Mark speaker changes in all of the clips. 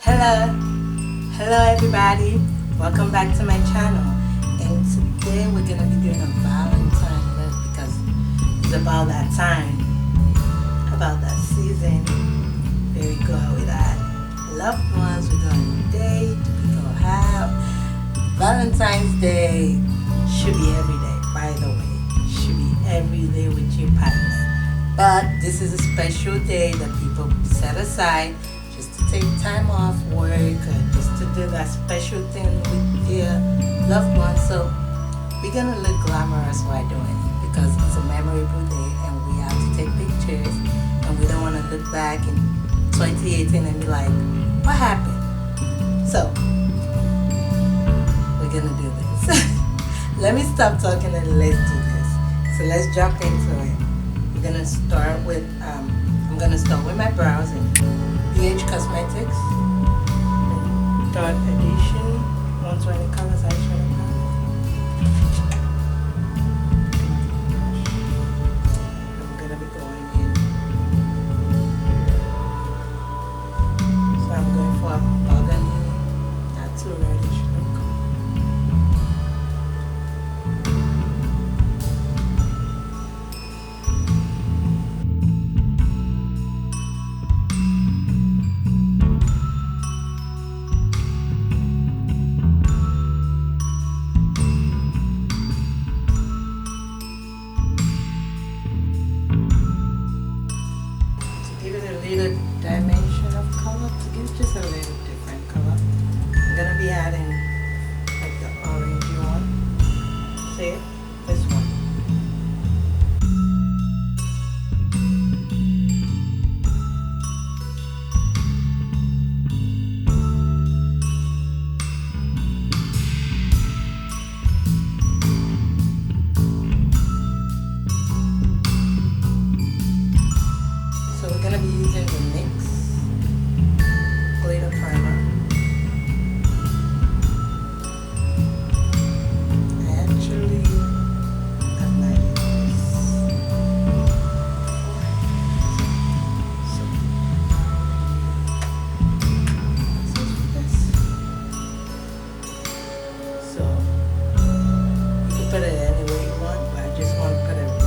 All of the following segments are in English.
Speaker 1: Hello, hello everybody. Welcome back to my channel. And today we're gonna be doing a Valentine look because it's about that time, about that season. Where we go out with our loved ones. We're going on a date. We go have Valentine's Day. Should be every day, by the way. Should be every day with your partner. But this is a special day that people set aside just to take time off work or just to do that special thing with their loved ones. So we're gonna look glamorous while doing it because it's a memorable day and we have to take pictures and we don't want to look back in 2018 and be like, what happened? So we're gonna do this. Let me stop talking and let's do this. So let's jump into it. We're gonna start with I'm gonna start with my brows in BH Cosmetics, Dark Edition, 120 colors eyeshadow palette. I'm gonna be going in. So I'm going for a burgundy, not too reddish look. Give it a little dimension of color, to give just a little different color. I'm gonna be adding like the orangey one. See it? This one. So we're gonna be using the NYX glitter primer. I actually have not used this before. So you can put it any way you want, but I just want to put it right.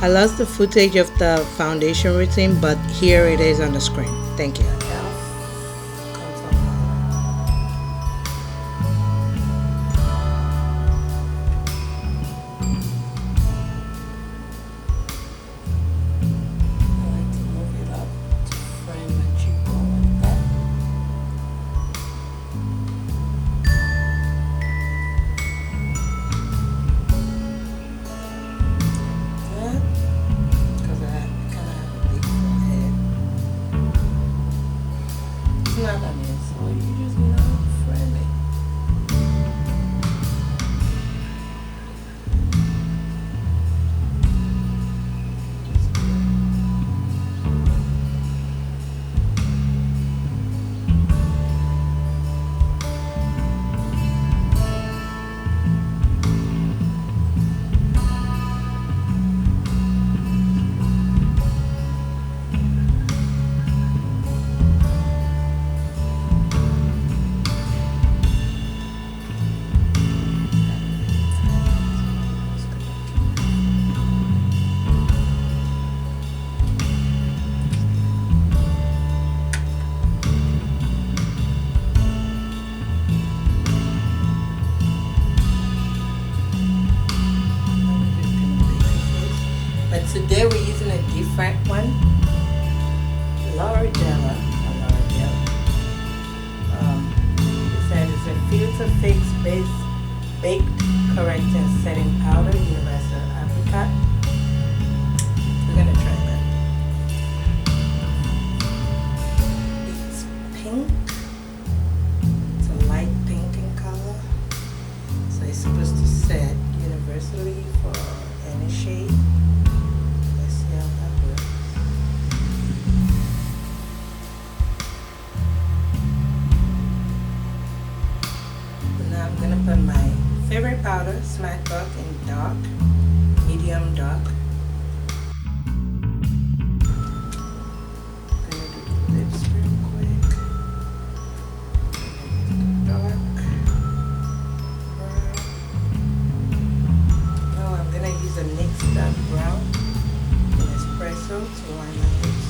Speaker 1: I lost the footage of the foundation routine, but here it is on the screen. Thank you. Today we're using a different one. L'Oreal. It said it's a filter fix base baked correcting setting powder, universal apricot. We're gonna try that. It's pink. It's a light pink in color. So it's supposed to set universally for any shade. Let's see how that works. So now I'm gonna put my favorite powder, Smack Buck, in dark, medium dark. I'm gonna do the lips real quick. Dark brown. Now I'm gonna use a NYX dark brown in espresso to line my lips.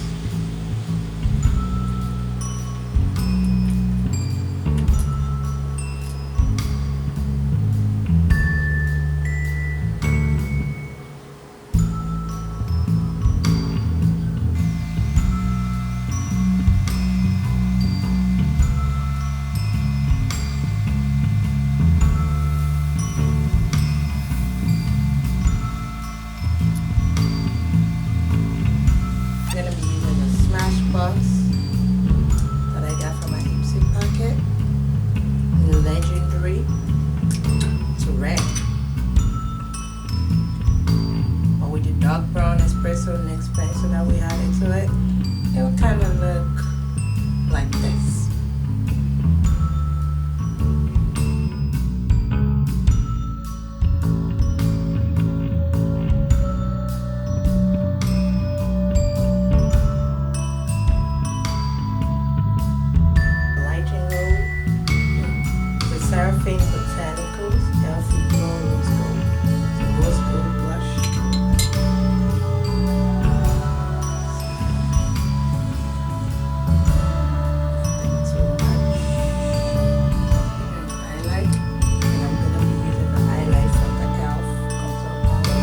Speaker 1: I'm going to be using the Smash Box that I got from my Ipsy pocket. Legendary. It's red. But with the dark brown espresso and espresso that we added to it, it will kind of look like this. Seraphine Botanicals, Healthy Glow Rose Gold. So Rose Gold blush. Nothing too much. And highlight. And I'm going to be using the highlight from the e.l.f. Contour Powder.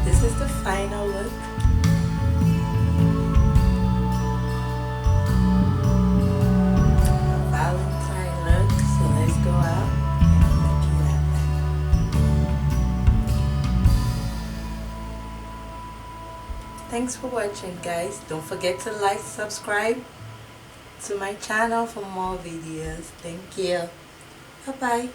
Speaker 1: This is the final look. A Valentine look. So let's go out and make you happy. Thanks for watching, guys. Don't forget to like, subscribe to my channel for more videos. Thank you. Bye bye.